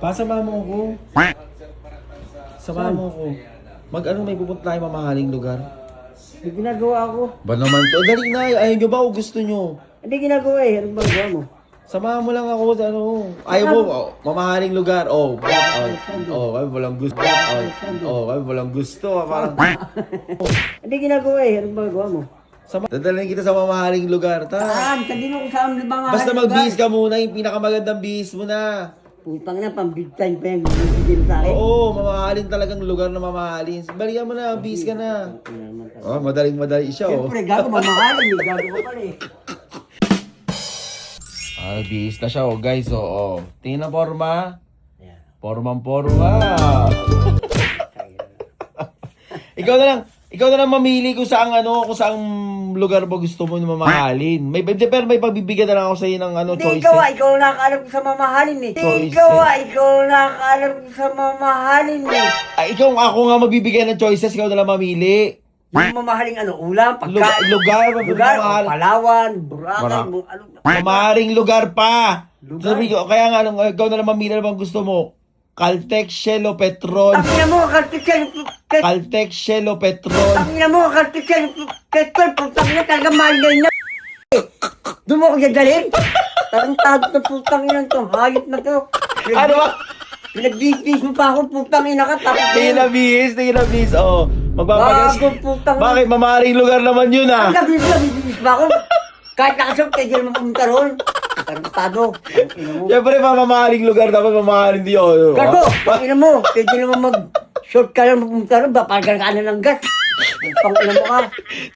Pasama mo ko. Samahan mo ko. May pupunta tayo mamahaling lugar. Hindi ginagawa ko. Ba naman to? Dali na, ayaw nyo ba o gusto nyo? Hindi ginagawa eh. Ano ba gawa mo? Samahan mo lang ako sa ano. Ayaw mo, mamahaling lugar. Kami walang gusto. Kami walang gusto. Parang, Hindi ginagawa eh. Ano ba gawa mo? dadalhin kita sa mamahaling lugar. Saan? Sabihin mo kung saan mga Basta magbihis ka muna, yung pinakamagandang bihis mo na. Putang na, pang big time pa yung bibigyan sa akin. Oo, mamahalin talagang lugar na mamahalin. Balikan mo na, bihis ka na. Madaling siya, oh. Siyempre, gago mamahalin eh. Gago ka pala eh. Bihis na siya, oh, guys, oh. Tingin na forma. Ayan. Porma. Ikaw na lang mamili kung saang lugar ba gusto mo na mamahalin. Pero may pagbibigyan na lang ako sa iyo ng Hindi, choices. ikaw nakakaalam ko sa mamahalin eh. Choices. Ikaw nakakaalam ko sa mamahalin eh. Ako nga magbibigay ng choices, ikaw na lang mamili. Yung mamahaling ulam, pagkain. Lugar, Palawan, Boracay, mamahaling lugar pa. Lugar? Sabi ko, kaya nga, ikaw na lang mamili na bang gusto mo. Caltex, Shell o Petron. Tangina mo, Caltex, Caltex, Shell o Petron. Tangina mo, Caltex, Petron, putang na talaga mahal na doon mo ko dadalhin? Tarantado na putang ina to, hayop na to. Ano ba? Pinagbibis mo pa ako, putang ina ka, tapos Tingin na bis. Oh, magpapagas. Bago, putang ina. Bakit? Mamahaling lugar naman yun, ah. Ang nabibis ba ako? Kahit nakasok, kaya dyan mo pumunta roon. Tarantado. Tangina mo. Siyempre, mamahaling lugar dapat mamahaling di yun. Gago, tangina mo, kaya dyan naman mag-short ka lang pumunta roon, ba? Parang ka na ng gas. Pang ina mo ka.